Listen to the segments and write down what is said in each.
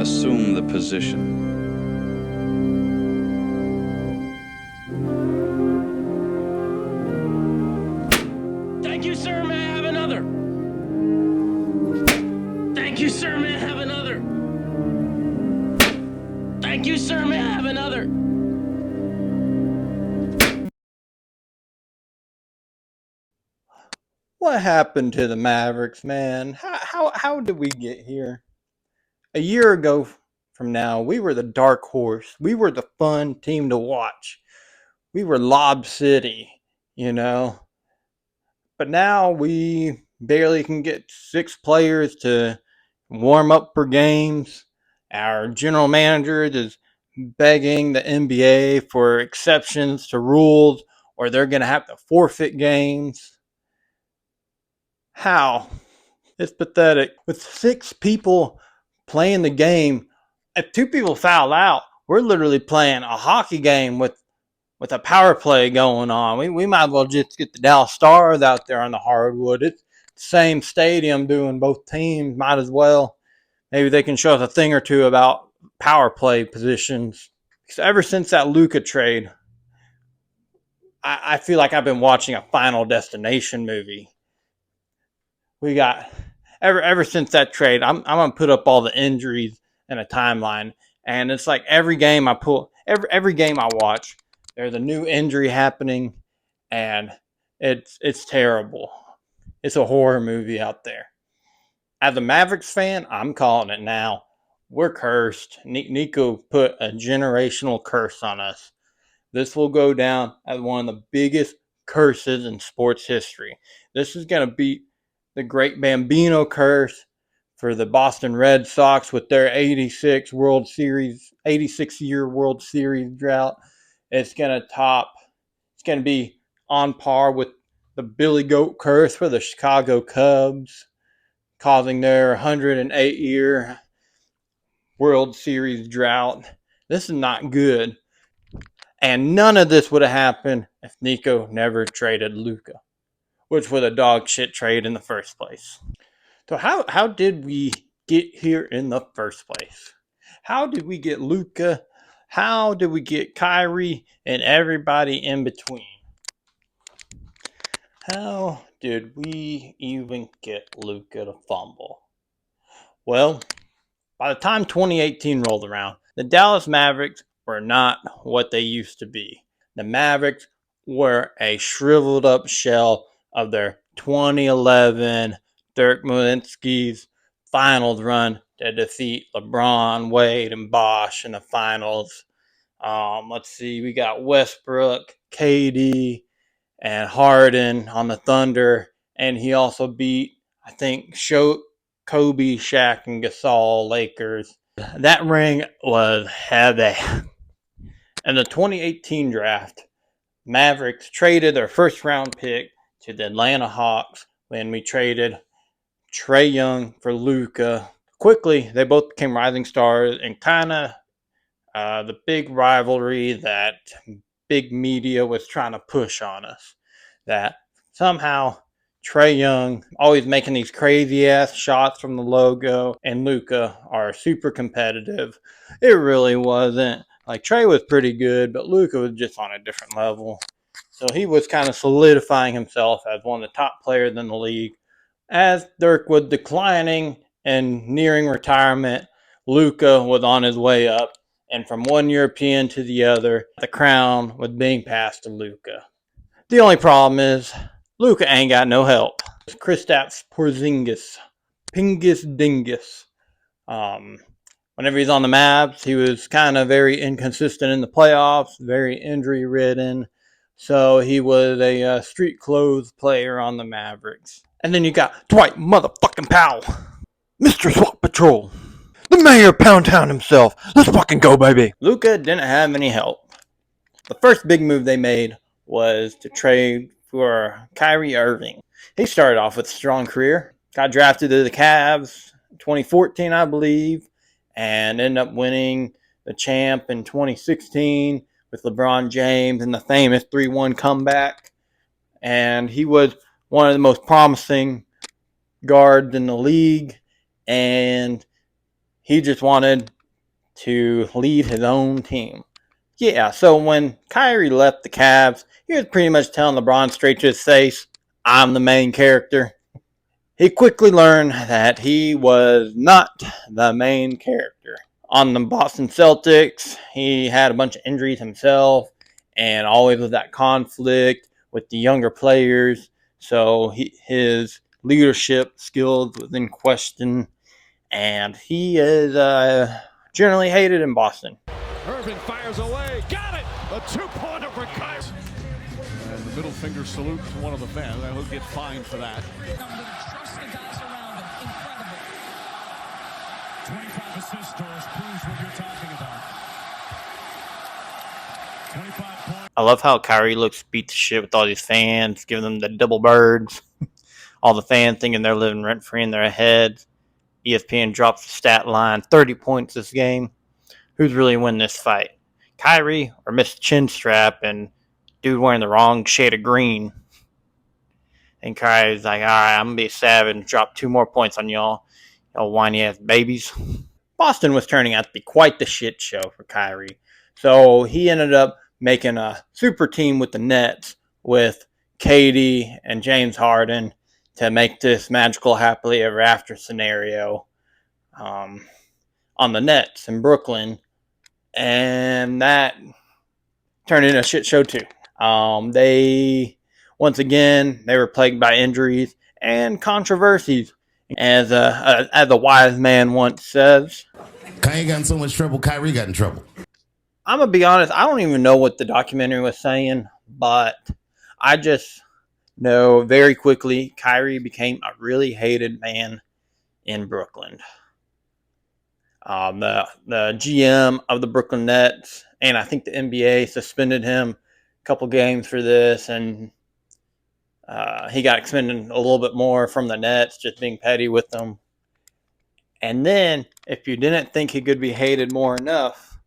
assume the position. Thank you, sir. May I have another? Thank you, sir. May I have another? Thank you, sir. May I have another? What happened to the Mavericks, man? How did we get here? A year ago from now, we were the dark horse. We were the fun team to watch. We were Lob City, you know. But now we barely can get 6 players to warm up for games. Our general manager is begging the NBA for exceptions to rules or they're going to have to forfeit games. How? It's pathetic. With 6 people playing the game, if 2 people foul out, we're literally playing a hockey game with a power play going on. We might as well just get the Dallas Stars out there on the hardwood. It's the same stadium doing both teams. Might as well. Maybe they can show us a thing or two about power play positions. Because ever since that Luka trade, I feel like I've been watching a Final Destination movie. We got ever since that trade, I'm gonna put up all the injuries in a timeline, and it's like every game I watch, there's a new injury happening, and it's terrible. It's a horror movie out there. As a Mavericks fan, I'm calling it now. We're cursed. Nico put a generational curse on us. This will go down as one of the biggest curses in sports history. This is going to beat the Great Bambino curse for the Boston Red Sox with their 86 year World Series drought. It's going to be on par with the Billy Goat curse for the Chicago Cubs, causing their 108 year World Series drought. This is not good. And none of this would have happened if Nico never traded Luka, which was a dog shit trade in the first place. So how did we get here in the first place? How did we get Luka? How did we get Kyrie and everybody in between? How did we even get Luka to fumble? Well, by the time 2018 rolled around, the Dallas Mavericks were not what they used to be. The Mavericks were a shriveled up shell of their 2011 Dirk Nowitzki's finals run to defeat LeBron, Wade, and Bosh in the finals. Let's see, we got Westbrook, KD, and Harden on the Thunder, and he also beat, I think, Kobe, Shaq, and Gasol Lakers. That ring was heavy. In the 2018 draft, Mavericks traded their first round pick to the Atlanta Hawks when we traded Trae Young for Luka. Quickly, they both became rising stars and kind of the big rivalry that big media was trying to push on us. That somehow Trae Young always making these crazy ass shots from the logo and Luka are super competitive. It really wasn't. Like Trae was pretty good, but Luka was just on a different level. So he was kind of solidifying himself as one of the top players in the league. As Dirk was declining and nearing retirement, Luka was on his way up, and from one European to the other, the crown was being passed to Luka. The only problem is Luka ain't got no help. Kristaps Porzingis, Pingus Dingus. Whenever he's on the Mavs, he was kind of very inconsistent in the playoffs, very injury ridden. So he was a street clothes player on the Mavericks. And then you got Dwight motherfucking Powell, Mr. Swat Patrol, the mayor of Pound Town himself. Let's fucking go, baby. Luka didn't have any help. The first big move they made was to trade for Kyrie Irving. He started off with a strong career, got drafted to the Cavs in 2014, I believe, and ended up winning the champ in 2016 with LeBron James and the famous 3-1 comeback. And he was one of the most promising guards in the league. And He just wanted to lead his own team. Yeah, so when Kyrie left the Cavs, he was pretty much telling LeBron straight to his face, I'm the main character. He quickly learned that he was not the main character. On the Boston Celtics, he had a bunch of injuries himself and always was that conflict with the younger players. So his leadership skills was in question, and he is generally hated in Boston. Irving fires away. Got it! A two-pointer for Kyrie. And the middle finger salute to one of the fans. He'll get fined for that. Trust the guys around him. Incredible. 25 assist scores proves what you're talking about. 25 points. I love how Kyrie looks beat the shit with all these fans, giving them the double birds. All the fans thinking they're living rent-free in their heads. ESPN drops the stat line, 30 points this game. Who's really winning this fight? Kyrie or Mr. Chinstrap and dude wearing the wrong shade of green? And Kyrie's like, all right, I'm going to be savage and drop 2 more points on y'all whiny-ass babies. Boston was turning out to be quite the shit show for Kyrie. So he ended up making a super team with the Nets with KD and James Harden to make this magical happily ever after scenario on the Nets in Brooklyn. And that turned into a shit show too. They were plagued by injuries and controversies. As a wise man once says, Kanye got in so much trouble, Kyrie got in trouble. I'm going to be honest, I don't even know what the documentary was saying, but I just know very quickly Kyrie became a really hated man in Brooklyn. The GM of the Brooklyn Nets, and I think the NBA suspended him a couple games for this, and he got suspended a little bit more from the Nets, just being petty with them. And then, if you didn't think he could be hated more enough,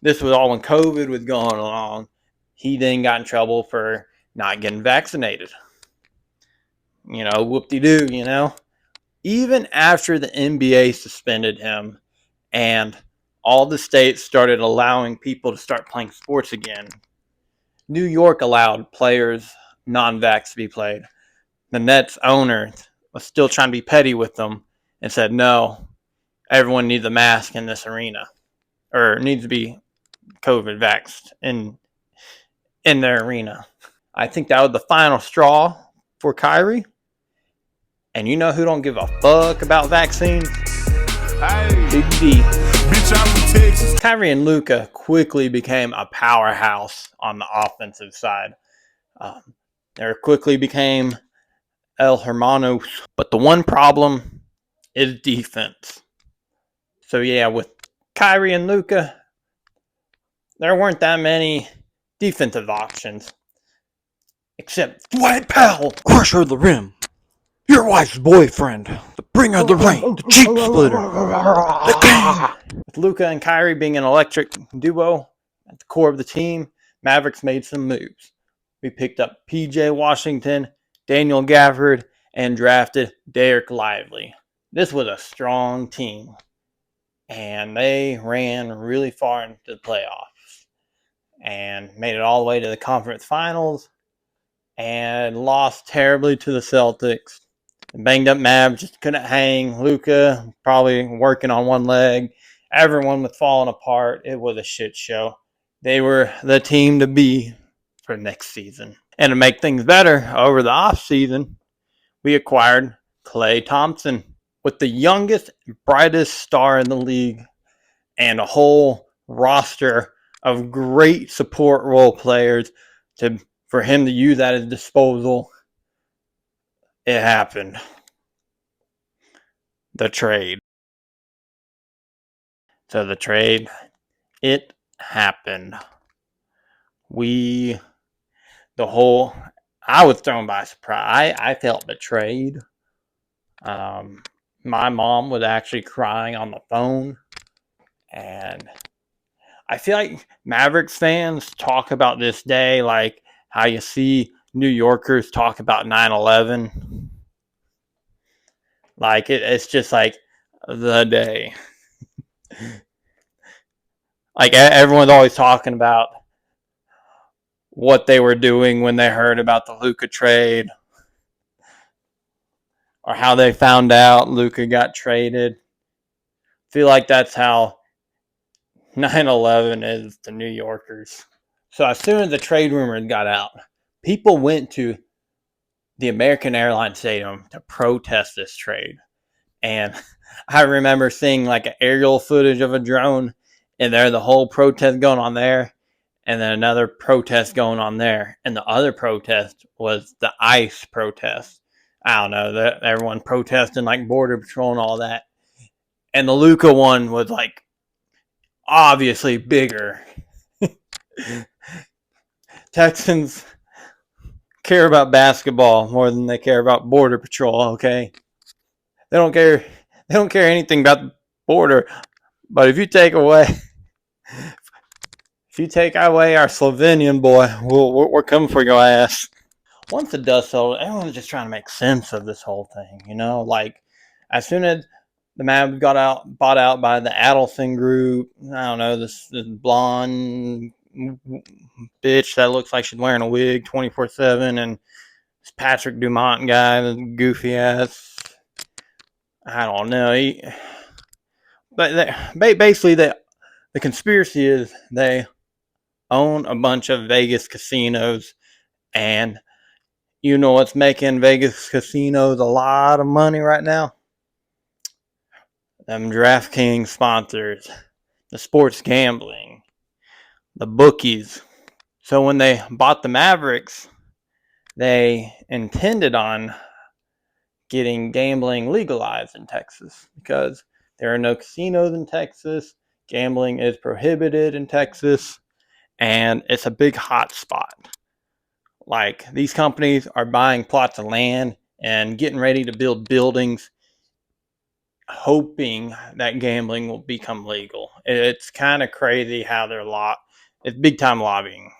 this was all when COVID was going along. He then got in trouble for not getting vaccinated. Whoop-de-doo, Even after the NBA suspended him and all the states started allowing people to start playing sports again, New York allowed players non-vax to be played. The Nets owner was still trying to be petty with them and said, no, everyone needs a mask in this arena, or needs to be COVID vaxxed in their arena. I think that was the final straw for Kyrie. And you know who don't give a fuck about vaccines? Big D. Bitch, I'm from Texas. Kyrie and Luka quickly became a powerhouse on the offensive side. They quickly became El Hermanos. But the one problem is defense. So yeah, with Kyrie and Luka, there weren't that many defensive options. Except Dwight Powell, crusher of the rim. Your wife's boyfriend, the bringer of the rain, the cheap splitter, the king. With Luka and Kyrie being an electric duo at the core of the team, Mavericks made some moves. We picked up PJ Washington, Daniel Gafford, and drafted Derek Lively. This was a strong team, and they ran really far into the playoffs and made it all the way to the conference finals and lost terribly to the Celtics. The banged up Mavs just couldn't hang. Luka probably working on one leg. Everyone was falling apart. It was a shit show. They were the team to be for next season. And to make things better, over the offseason, we acquired Klay Thompson with the youngest, brightest star in the league and a whole roster of great support role players for him to use at his disposal. It happened. The trade. So the trade, it happened. I was thrown by surprise. I felt betrayed. My mom was actually crying on the phone. And I feel like Mavericks fans talk about this day like how you see New Yorkers talk about 9/11. Like it's just like the day. Like, everyone's always talking about what they were doing when they heard about the Luka trade, or how they found out Luka got traded. I feel like that's how 9/11 is to New Yorkers. So as soon as the trade rumors got out, people went to the American Airlines Stadium to protest this trade. And I remember seeing like an aerial footage of a drone, and there the whole protest going on there, and then another protest going on there. And the other protest was the ICE protest. I don't know, that everyone protesting like Border Patrol and all that. And the Luka one was like obviously bigger. Texans care about basketball more than they care about Border Patrol, okay? They don't care anything about the border. But if you take away our Slovenian boy, we're coming for your ass. Once the dust settled, everyone's just trying to make sense of this whole thing, you know? Like, as soon as the Mavs got bought out by the Adelson group, I don't know, this blonde bitch that looks like she's wearing a wig 24/7, and this Patrick Dumont guy, the goofy ass, I don't know. Basically, the conspiracy is they own a bunch of Vegas casinos, and you know what's making Vegas casinos a lot of money right now? Them DraftKings sponsors, the sports gambling, the bookies. So when they bought the Mavericks, they intended on getting gambling legalized in Texas, because there are no casinos in Texas. Gambling is prohibited in Texas, and it's a big hot spot. Like, these companies are buying plots of land and getting ready to build buildings, hoping that gambling will become legal. It's kind of crazy how it's big time lobbying.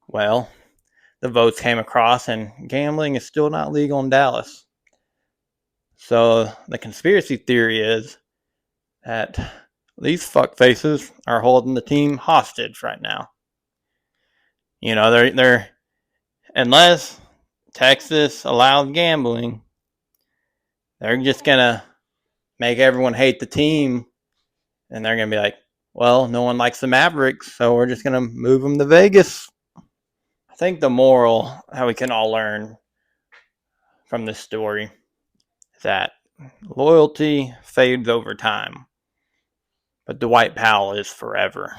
Well, the votes came across, and gambling is still not legal in Dallas. So the conspiracy theory is that these fuckfaces are holding the team hostage right now. You know, they're unless Texas allows gambling, they're just gonna make everyone hate the team, and they're gonna be like, well, no one likes the Mavericks, so we're just gonna move them to Vegas. I think the moral how we can all learn from this story is that loyalty fades over time, but Dwight Powell is forever.